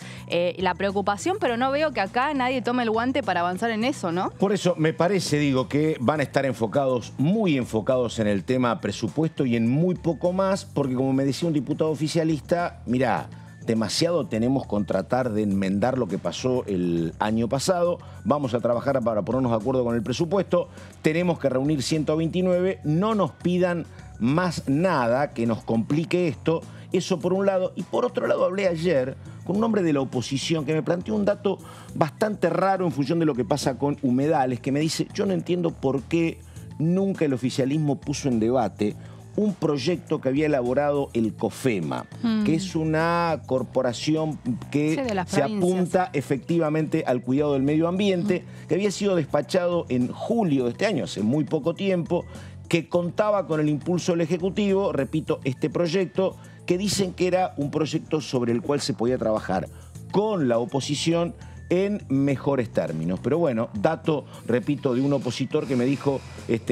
la preocupación, pero no veo que acá nadie tome el guante para avanzar en eso, ¿no? Por eso me parece, digo, que van a estar enfocados, muy enfocados en el tema presupuesto y en muy poco más, porque como me decía un diputado oficialista, mirá, demasiado tenemos con tratar de enmendar lo que pasó el año pasado. Vamos a trabajar para ponernos de acuerdo con el presupuesto. Tenemos que reunir 129. No nos pidan más nada que nos complique esto. Eso por un lado. Y por otro lado hablé ayer con un hombre de la oposición que me planteó un dato bastante raro en función de lo que pasa con Humedales, que me dice, yo no entiendo por qué nunca el oficialismo puso en debate un proyecto que había elaborado el COFEMA, que es una corporación que se apunta efectivamente al cuidado del medio ambiente, que había sido despachado en julio de este año, hace muy poco tiempo, que contaba con el impulso del Ejecutivo, repito, este proyecto, que dicen que era un proyecto sobre el cual se podía trabajar con la oposición en mejores términos. Pero bueno, dato, repito, de un opositor que me dijo,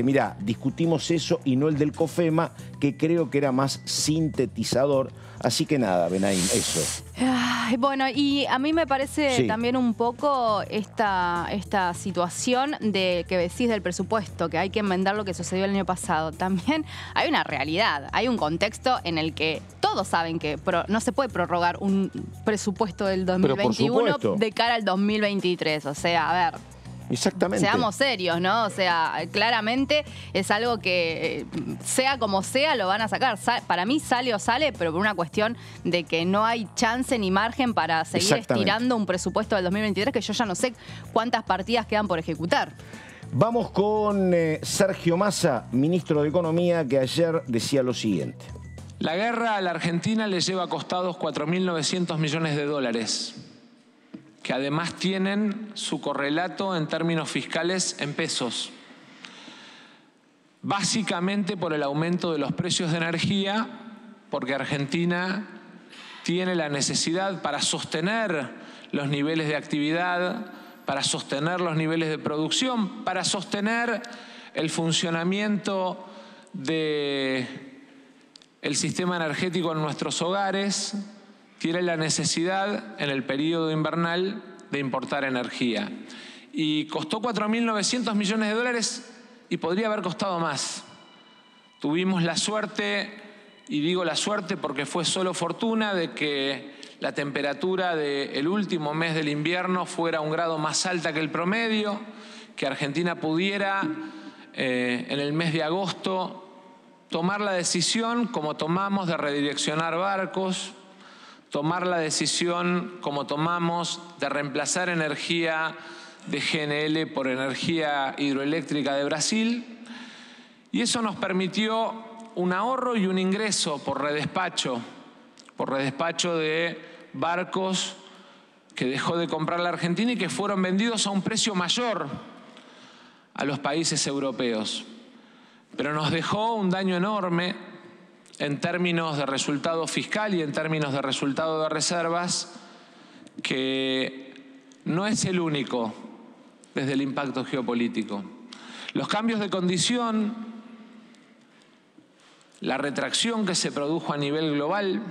mirá, discutimos eso y no el del COFEMA, que creo que era más sintetizador. Así que nada, Benaim, eso. Bueno, y a mí me parece también un poco esta situación de que decís del presupuesto, que hay que enmendar lo que sucedió el año pasado. También hay una realidad, hay un contexto en el que todos saben que no se puede prorrogar un presupuesto del 2021 de cara al 2023. O sea, a ver... Exactamente. Seamos serios, ¿no? O sea, claramente es algo que, sea como sea, lo van a sacar. Para mí sale o sale, pero por una cuestión de que no hay chance ni margen para seguir estirando un presupuesto del 2023, que yo ya no sé cuántas partidas quedan por ejecutar. Vamos con Sergio Massa, ministro de Economía, que ayer decía lo siguiente. La guerra a la Argentina le lleva costados 4.900 millones de dólares. Que además tienen su correlato en términos fiscales en pesos. Básicamente por el aumento de los precios de energía, porque Argentina tiene la necesidad para sostener los niveles de actividad, para sostener los niveles de producción, para sostener el funcionamiento del sistema energético en nuestros hogares, tiene la necesidad en el periodo invernal de importar energía. Y costó 4.900 millones de dólares y podría haber costado más. Tuvimos la suerte, y digo la suerte porque fue solo fortuna, de que la temperatura del último mes del invierno fuera 1 grado más alta que el promedio, que Argentina pudiera en el mes de agosto tomar la decisión, como tomamos, de redireccionar barcos, tomar la decisión, como tomamos, de reemplazar energía de GNL por energía hidroeléctrica de Brasil. Y eso nos permitió un ahorro y un ingreso por redespacho de barcos que dejó de comprar la Argentina y que fueron vendidos a un precio mayor a los países europeos. Pero nos dejó un daño enorme en términos de resultado fiscal y en términos de resultado de reservas, que no es el único desde el impacto geopolítico. Los cambios de condición, la retracción que se produjo a nivel global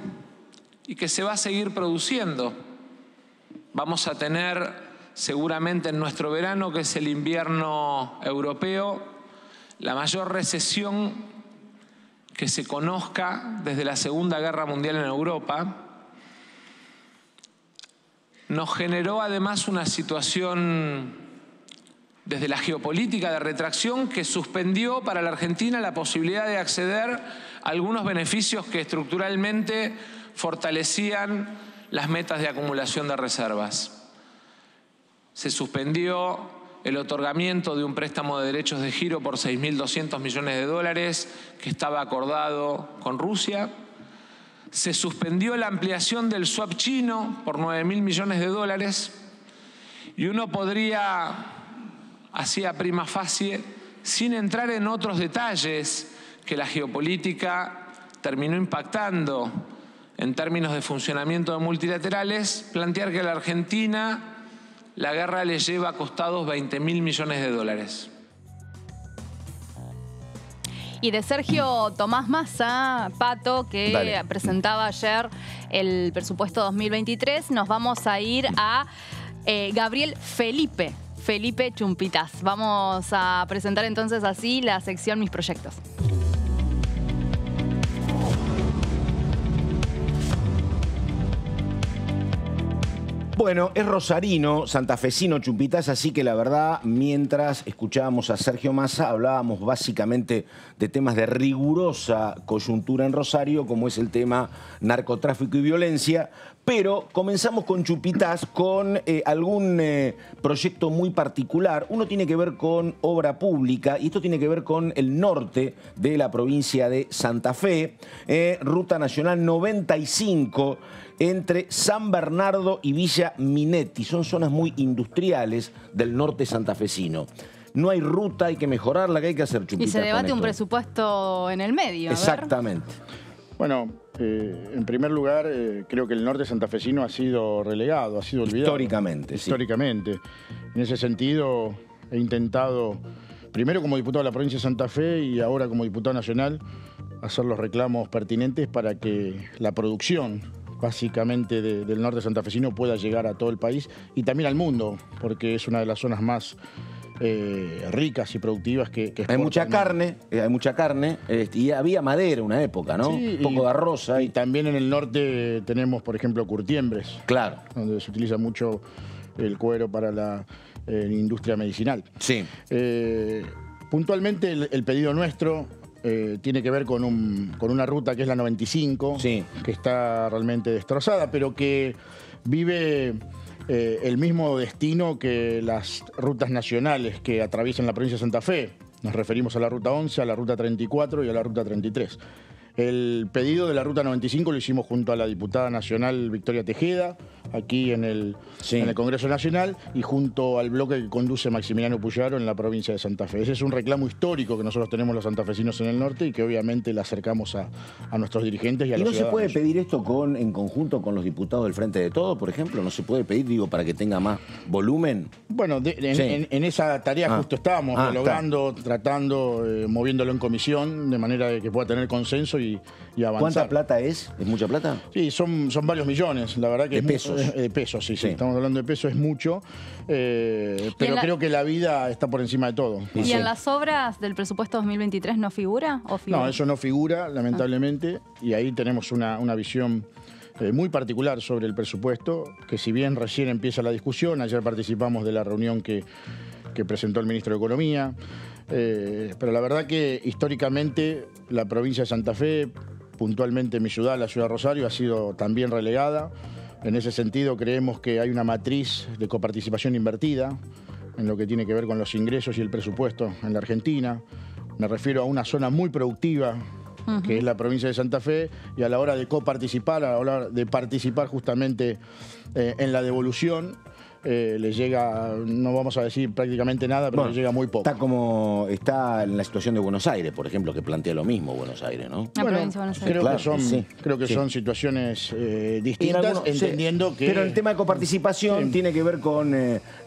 y que se va a seguir produciendo. Vamos a tener seguramente en nuestro verano, que es el invierno europeo, la mayor recesión que se conozca desde la Segunda Guerra Mundial en Europa. Nos generó además una situación desde la geopolítica de retracción que suspendió para la Argentina la posibilidad de acceder a algunos beneficios que estructuralmente fortalecían las metas de acumulación de reservas. Se suspendió el otorgamiento de un préstamo de derechos de giro por 6.200 millones de dólares que estaba acordado con Rusia. Se suspendió la ampliación del swap chino por 9.000 millones de dólares. Y uno podría, así a prima facie, sin entrar en otros detalles que la geopolítica terminó impactando en términos de funcionamiento de multilaterales, plantear que a la Argentina la guerra le lleva costados 20.000 millones de dólares. Y de Sergio Tomás Massa, Pato, que presentaba ayer el presupuesto 2023, nos vamos a ir a Gabriel Felipe Chumpitas. Vamos a presentar entonces así la sección Mis Proyectos. Bueno, es rosarino, santafesino Chumpitas, así que la verdad, mientras escuchábamos a Sergio Massa, hablábamos básicamente de temas de rigurosa coyuntura en Rosario, como es el tema narcotráfico y violencia, pero comenzamos con Chumpitas con algún proyecto muy particular. Uno tiene que ver con obra pública y esto tiene que ver con el norte de la provincia de Santa Fe, Ruta Nacional 95, entre San Bernardo y Villa Minetti. Son zonas muy industriales del norte santafesino. No hay ruta, hay que mejorarla, ¿qué hay que hacer, Chumpitas? Y se debate un presupuesto en el medio. Exactamente. Bueno, en primer lugar, creo que el norte santafesino ha sido relegado, ha sido olvidado. Históricamente, Históricamente. Sí. En ese sentido, he intentado, primero como diputado de la provincia de Santa Fe y ahora como diputado nacional, hacer los reclamos pertinentes para que la producción básicamente del norte santafesino pueda llegar a todo el país y también al mundo, porque es una de las zonas más ricas y productivas que hay mucha carne, y había madera una época, ¿no? Sí, un poco de arroz. Y también en el norte tenemos, por ejemplo, curtiembres. Claro. Donde se utiliza mucho el cuero para la industria medicinal. Sí. Puntualmente el pedido nuestro tiene que ver con una ruta que es la 95, sí, que está realmente destrozada, pero que vive el mismo destino que las rutas nacionales que atraviesan la provincia de Santa Fe. Nos referimos a la ruta 11, a la ruta 34 y a la ruta 33. El pedido de la ruta 95 lo hicimos junto a la diputada nacional Victoria Tejeda, aquí en el Congreso Nacional, y junto al bloque que conduce Maximiliano Puyaro en la provincia de Santa Fe. Ese es un reclamo histórico que nosotros tenemos los santafesinos en el norte y que obviamente le acercamos a nuestros dirigentes y a los ciudadanos. ¿Y no se puede pedir esto en conjunto con los diputados del Frente de Todos, por ejemplo? ¿No se puede pedir, digo, para que tenga más volumen? Bueno, en esa tarea justo estábamos dialogando, tratando, moviéndolo en comisión, de manera de que pueda tener consenso y avanzar. ¿Cuánta plata es? ¿Es mucha plata? Sí, son varios millones, la verdad que de pesos. De pesos, sí. Estamos hablando de pesos, es mucho, pero creo que la vida está por encima de todo. ¿Y en las obras del presupuesto 2023 no figura? ¿O figura? No, eso no figura, lamentablemente, y ahí tenemos una visión muy particular sobre el presupuesto, que si bien recién empieza la discusión, ayer participamos de la reunión que presentó el ministro de Economía, pero la verdad que históricamente la provincia de Santa Fe, puntualmente mi ciudad, la ciudad de Rosario, ha sido también relegada. En ese sentido creemos que hay una matriz de coparticipación invertida en lo que tiene que ver con los ingresos y el presupuesto en la Argentina. Me refiero a una zona muy productiva, que es la provincia de Santa Fe, y a la hora de coparticipar, a la hora de participar justamente en la devolución, le llega, no vamos a decir prácticamente nada, pero le llega muy poco. Está en la situación de Buenos Aires, por ejemplo, que plantea lo mismo Buenos Aires, ¿no? La provincia de Buenos Aires. Creo que son situaciones distintas, entendiendo que... Pero el tema de coparticipación tiene que ver con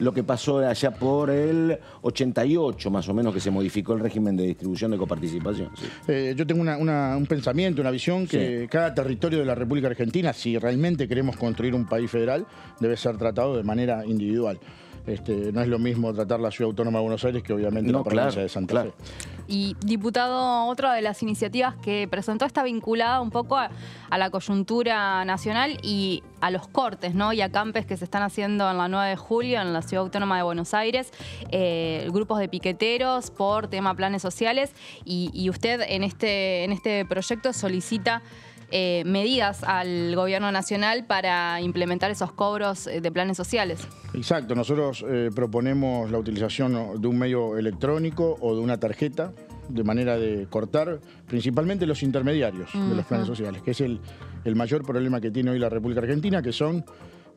lo que pasó allá por el 88, más o menos, que se modificó el régimen de distribución de coparticipación. Yo tengo un pensamiento, una visión que cada territorio de la República Argentina, si realmente queremos construir un país federal, debe ser tratado de manera individual. No es lo mismo tratar la Ciudad Autónoma de Buenos Aires que obviamente la provincia de Santa Fe. Y diputado, otra de las iniciativas que presentó está vinculada un poco a la coyuntura nacional y a los cortes, ¿no? Y a campes que se están haciendo en la 9 de julio en la Ciudad Autónoma de Buenos Aires, grupos de piqueteros por tema planes sociales, y usted en este proyecto solicita medidas al gobierno nacional para implementar esos cobros de planes sociales. Exacto, nosotros proponemos la utilización de un medio electrónico o de una tarjeta, de manera de cortar principalmente los intermediarios de los planes sociales, que es el mayor problema que tiene hoy la República Argentina, que son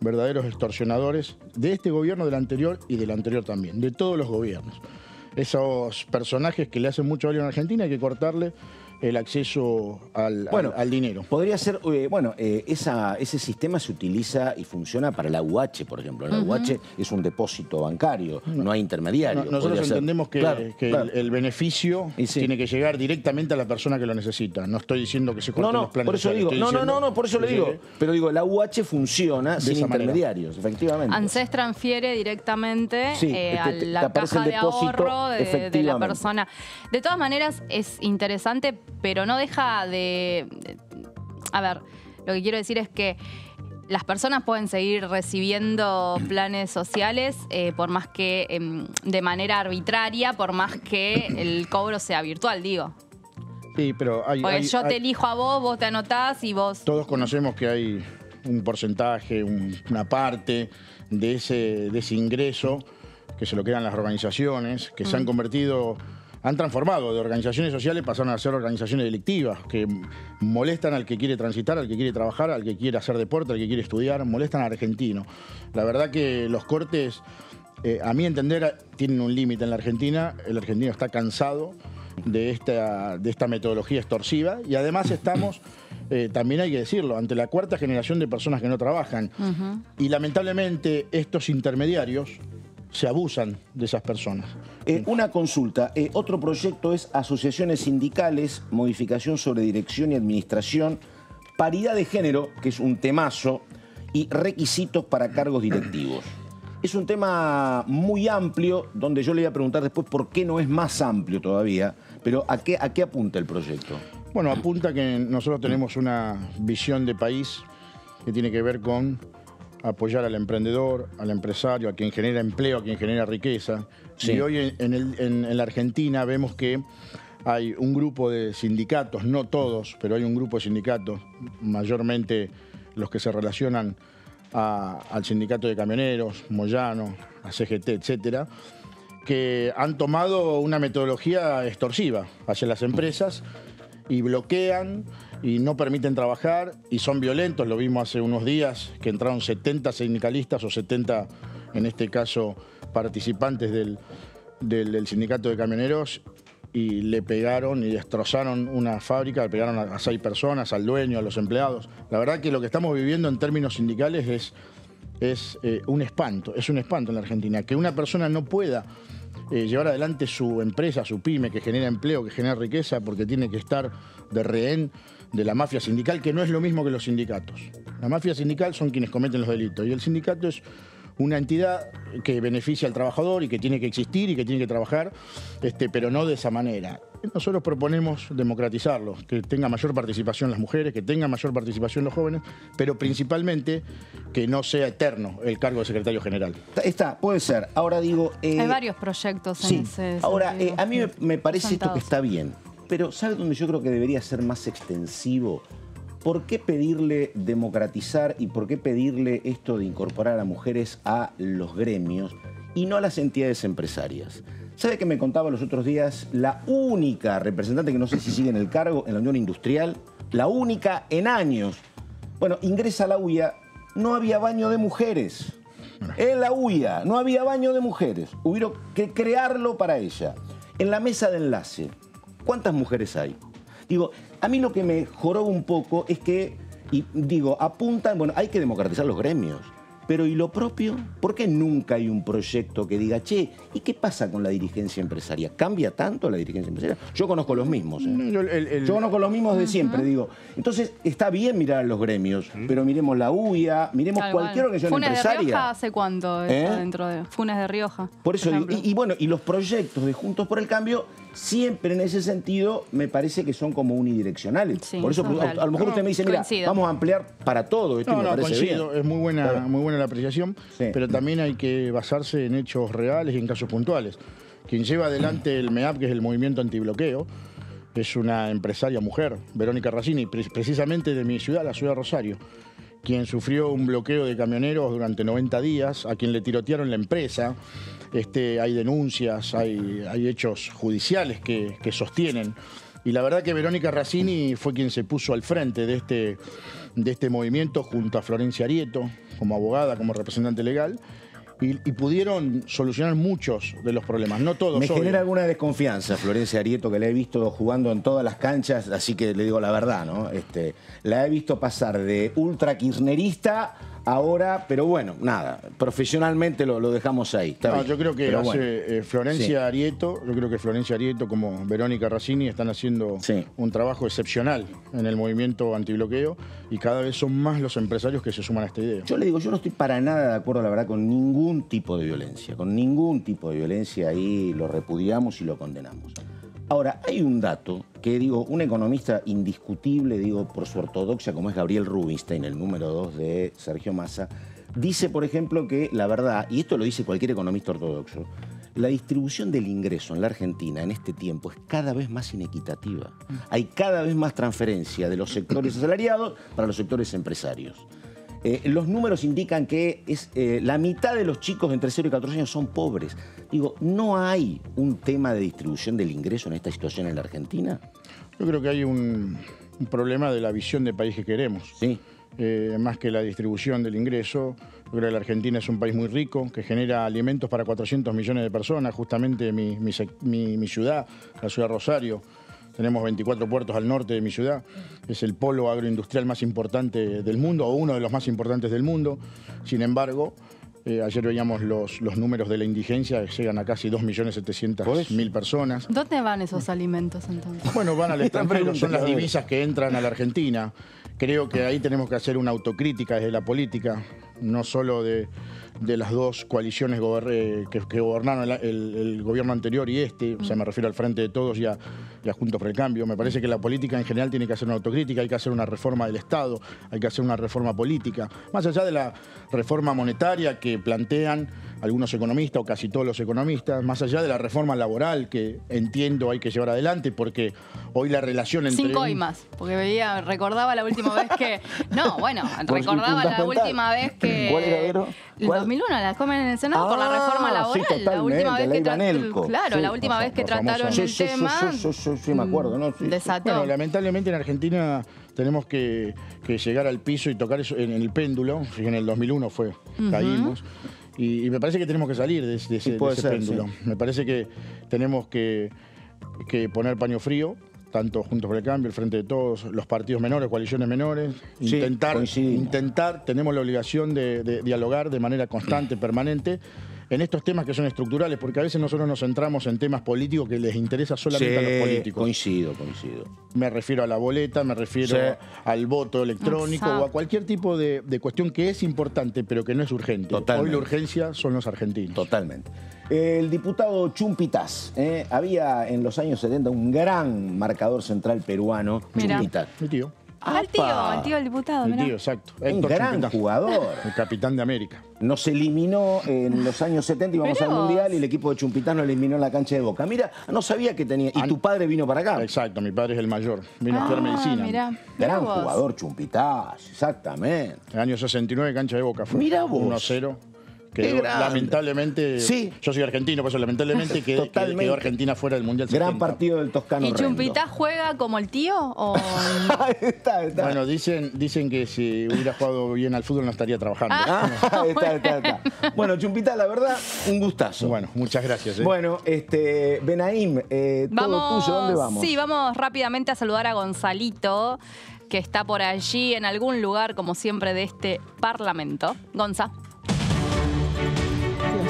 verdaderos extorsionadores de este gobierno, del anterior y del anterior también, de todos los gobiernos. Esos personajes que le hacen mucho daño a la Argentina hay que cortarle el acceso al dinero. Podría ser, ese sistema se utiliza y funciona para la UH, por ejemplo. La UH es un depósito bancario, no hay intermediario. Nosotros entendemos que, el beneficio tiene que llegar directamente a la persona que lo necesita. No estoy diciendo que se corten los planes. Por eso digo, por eso le digo. Pero digo, la UH funciona sin intermediarios, efectivamente. ANSES transfiere directamente a la caja de ahorro de la persona. De todas maneras, es interesante, pero no deja de... A ver, lo que quiero decir es que las personas pueden seguir recibiendo planes sociales por más que de manera arbitraria, por más que el cobro sea virtual, digo. Sí, pero porque yo te elijo a vos, vos te anotás y vos... Todos conocemos que hay un porcentaje, una parte de ese ingreso que se lo quedan las organizaciones, que se han convertido... Han transformado de organizaciones sociales, pasaron a ser organizaciones delictivas, que molestan al que quiere transitar, al que quiere trabajar, al que quiere hacer deporte, al que quiere estudiar, molestan al argentino. La verdad que los cortes, a mi entender, tienen un límite en la Argentina. El argentino está cansado de esta metodología extorsiva y además estamos, también hay que decirlo, ante la cuarta generación de personas que no trabajan. Y lamentablemente estos intermediarios se abusan de esas personas. Una consulta. Otro proyecto es asociaciones sindicales, modificación sobre dirección y administración, paridad de género, que es un temazo, y requisitos para cargos directivos. Es un tema muy amplio, donde yo le voy a preguntar después por qué no es más amplio todavía, pero ¿a qué apunta el proyecto? Bueno, apunta que nosotros tenemos una visión de país que tiene que ver con apoyar al emprendedor, al empresario, a quien genera empleo, a quien genera riqueza. Sí. Y hoy en la Argentina vemos que hay un grupo de sindicatos, no todos, pero hay un grupo de sindicatos, mayormente los que se relacionan al sindicato de camioneros, Moyano, a CGT, etcétera, que han tomado una metodología extorsiva hacia las empresas y bloquean y no permiten trabajar y son violentos. Lo vimos hace unos días que entraron 70 sindicalistas o 70, en este caso, participantes del sindicato de camioneros y le pegaron y destrozaron una fábrica, le pegaron a 6 personas, al dueño, a los empleados. La verdad que lo que estamos viviendo en términos sindicales es un espanto en la Argentina. Que una persona no pueda llevar adelante su empresa, su pyme, que genera empleo, que genera riqueza, porque tiene que estar de rehén de la mafia sindical, que no es lo mismo que los sindicatos. La mafia sindical son quienes cometen los delitos y el sindicato es una entidad que beneficia al trabajador y que tiene que existir y que tiene que trabajar, pero no de esa manera. Nosotros proponemos democratizarlo, que tenga mayor participación las mujeres, que tenga mayor participación los jóvenes, pero principalmente que no sea eterno el cargo de secretario general. Puede ser. Ahora digo... hay varios proyectos en ese Ahora, a mí me parece esto que está bien, pero ¿sabe dónde yo creo que debería ser más extensivo? ¿Por qué pedirle democratizar y por qué pedirle esto de incorporar a mujeres a los gremios y no a las entidades empresarias? ¿Sabe qué me contaba los otros días? La única representante, que no sé si sigue en el cargo, en la Unión Industrial, la única en años. Bueno, ingresa a la UIA, no había baño de mujeres. En la UIA no había baño de mujeres. Hubieron que crearlo para ella. En la mesa de enlace, ¿cuántas mujeres hay? Digo, a mí lo que me joroba un poco es que, apuntan, bueno, hay que democratizar los gremios. Pero ¿y lo propio? ¿Por qué nunca hay un proyecto que diga, che, ¿y qué pasa con la dirigencia empresaria? ¿Cambia tanto la dirigencia empresaria? Yo conozco los mismos. Yo conozco los mismos de siempre, digo. Entonces, está bien mirar a los gremios, pero miremos la UIA, miremos cualquier organización empresaria. ¿Funes de Rioja hace cuánto está dentro de Funes de Rioja? Por eso, y los proyectos de Juntos por el Cambio, siempre en ese sentido, me parece que son como unidireccionales. Sí, por eso, a lo mejor usted me dice, mira, vamos a ampliar para todo. Esto me parece coincido, bien. Es muy buena la apreciación, pero también hay que basarse en hechos reales y en casos puntuales. Quien lleva adelante el MEAP, que es el Movimiento Antibloqueo, es una empresaria mujer, Verónica Razzini, precisamente de mi ciudad, la ciudad de Rosario, quien sufrió un bloqueo de camioneros durante 90 días, a quien le tirotearon la empresa. Hay denuncias, hay hechos judiciales que sostienen. Y la verdad que Verónica Razzini fue quien se puso al frente de este movimiento junto a Florencia Arieto, como abogada, como representante legal. y pudieron solucionar muchos de los problemas, no todos. Me genera alguna desconfianza Florencia Arieto, que la he visto jugando en todas las canchas, así que le digo la verdad, ¿no? La he visto pasar de ultra kirchnerista ahora, pero bueno, nada, profesionalmente lo dejamos ahí. Yo creo que Florencia Arieto, como Verónica Razzini están haciendo un trabajo excepcional en el movimiento antibloqueo y cada vez son más los empresarios que se suman a esta idea. Yo le digo, yo no estoy para nada de acuerdo, la verdad, con ningún tipo de violencia. Con ningún tipo de violencia ahí lo repudiamos y lo condenamos. Ahora, hay un dato que, digo, un economista indiscutible, digo, por su ortodoxia, como es Gabriel Rubinstein, el número 2 de Sergio Massa, dice, por ejemplo, que la verdad, y esto lo dice cualquier economista ortodoxo, la distribución del ingreso en la Argentina en este tiempo es cada vez más inequitativa. Hay cada vez más transferencia de los sectores asalariados para los sectores empresarios. Los números indican que la mitad de los chicos entre 0 y 14 años son pobres. Digo, ¿no hay un tema de distribución del ingreso en esta situación en la Argentina? Yo creo que hay un problema de la visión de país que queremos. Sí. Más que la distribución del ingreso, yo creo que la Argentina es un país muy rico, que genera alimentos para 400 millones de personas. Justamente mi ciudad, la ciudad de Rosario, tenemos 24 puertos al norte de mi ciudad. Es el polo agroindustrial más importante del mundo, o uno de los más importantes del mundo. Sin embargo, ayer veíamos los números de la indigencia, que llegan a casi 2.700.000 personas. ¿Dónde van esos alimentos entonces? Bueno, van al extranjero, son las divisas que entran a la Argentina. Creo que ahí tenemos que hacer una autocrítica desde la política, no solo de las dos coaliciones que gobernaron el gobierno anterior y o sea, me refiero al Frente de Todos y a Juntos por el Cambio. Me parece que la política en general tiene que hacer una autocrítica, hay que hacer una reforma del Estado, hay que hacer una reforma política, más allá de la reforma monetaria que plantean algunos economistas o casi todos los economistas, más allá de la reforma laboral que entiendo hay que llevar adelante, porque hoy la relación entre... 5 y más, porque recordaba la última vez que... No, bueno, recordaba la última vez que... ¿Cuál era, Vero? El 2001, la comen en el Senado por la reforma laboral. Sí, la última vez que claro, la última vez que trataron el tema... Sí, me acuerdo, ¿no? Desató. Bueno, lamentablemente en Argentina tenemos que llegar al piso y tocar eso en el péndulo. En el 2001 caímos. Y me parece que tenemos que salir de ese péndulo. Sí. Me parece que tenemos que poner paño frío, tanto Juntos por el Cambio, el Frente de Todos, los partidos menores, coaliciones menores, intentar, tenemos la obligación de dialogar de manera constante, permanente, en estos temas que son estructurales, porque a veces nosotros nos centramos en temas políticos que les interesa solamente a los políticos. Coincido. Me refiero a la boleta, me refiero al voto electrónico o a cualquier tipo de cuestión que es importante, pero que no es urgente. Totalmente. Hoy la urgencia son los argentinos. Totalmente. El diputado Chumpitaz, había en los años 70 un gran marcador central peruano. Chumpitaz. Mi tío. El tío del diputado. Mi tío, exacto. Un gran jugador. El capitán de América. Nos eliminó en los años 70, íbamos al Mundial y el equipo de Chumpitaz nos eliminó en la cancha de Boca. Mira, no sabía que tenía... ¿Y tu padre vino para acá? Exacto, mi padre es el mayor. Vino a estudiar medicina. Gran jugador Chumpitaz, exactamente. En el año 69, cancha de Boca fue. Mira vos. 1-0. Lamentablemente, yo soy argentino, por eso lamentablemente quedó Argentina fuera del Mundial 70. Gran partido del Toscano. ¿Y Chumpitaz juega como el tío? ¿O... está. Bueno, dicen que si hubiera jugado bien al fútbol no estaría trabajando. Está. Bueno, Chumpitaz, la verdad, un gustazo. Bueno, muchas gracias. Bueno, Benaim, todo tuyo, ¿dónde vamos? Sí, vamos rápidamente a saludar a Gonzalito, que está por allí en algún lugar, como siempre, de este Parlamento. Gonza.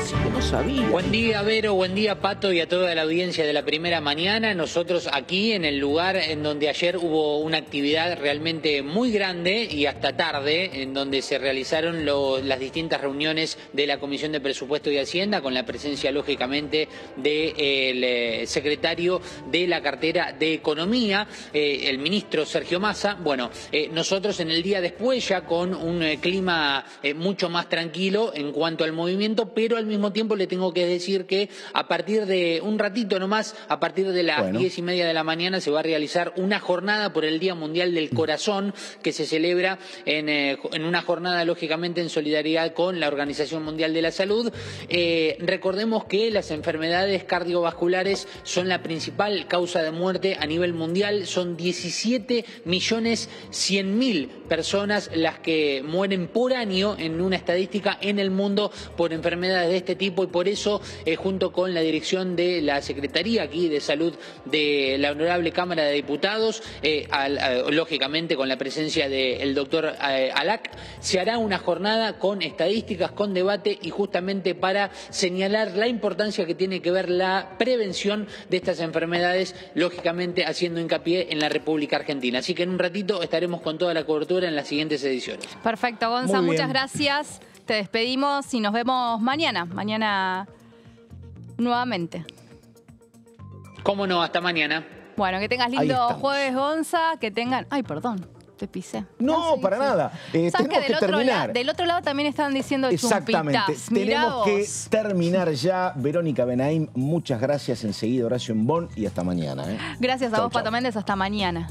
Que no sabía. Buen día, Vero, buen día, Pato, y a toda la audiencia de La Primera Mañana. Nosotros aquí en el lugar en donde ayer hubo una actividad realmente muy grande y hasta tarde, en donde se realizaron las distintas reuniones de la Comisión de Presupuesto y Hacienda, con la presencia, lógicamente, del secretario de la cartera de Economía, el ministro Sergio Massa. Bueno, nosotros en el día después, ya con un clima mucho más tranquilo en cuanto al movimiento, pero al mismo tiempo tiempo le tengo que decir que a partir de un ratito nomás, a partir de las 10:30 de la mañana, se va a realizar una jornada por el Día Mundial del Corazón, que se celebra en una jornada, lógicamente, en solidaridad con la Organización Mundial de la Salud. Recordemos que las enfermedades cardiovasculares son la principal causa de muerte a nivel mundial. Son 17.100.000 personas las que mueren por año en una estadística en el mundo por enfermedades de este tipo, y por eso, junto con la dirección de la Secretaría aquí de Salud de la Honorable Cámara de Diputados, lógicamente con la presencia del doctor Alac, se hará una jornada con estadísticas, con debate, y justamente para señalar la importancia que tiene que ver la prevención de estas enfermedades, lógicamente haciendo hincapié en la República Argentina. Así que en un ratito estaremos con toda la cobertura en las siguientes ediciones. Perfecto, Gonza, muchas gracias. Te despedimos y nos vemos mañana. Mañana nuevamente. ¿Cómo no? Hasta mañana. Bueno, que tengas lindo jueves, Gonza. Que tengan... Ay, perdón. Te pisé. No, para nada. Tenemos que terminar. Del otro lado también estaban diciendo exactamente. Chumpitas. Tenemos que terminar ya. Verónica Benaim, muchas gracias. Enseguida Horacio Embón y hasta mañana. Gracias a vos, Pato Méndez. Hasta mañana.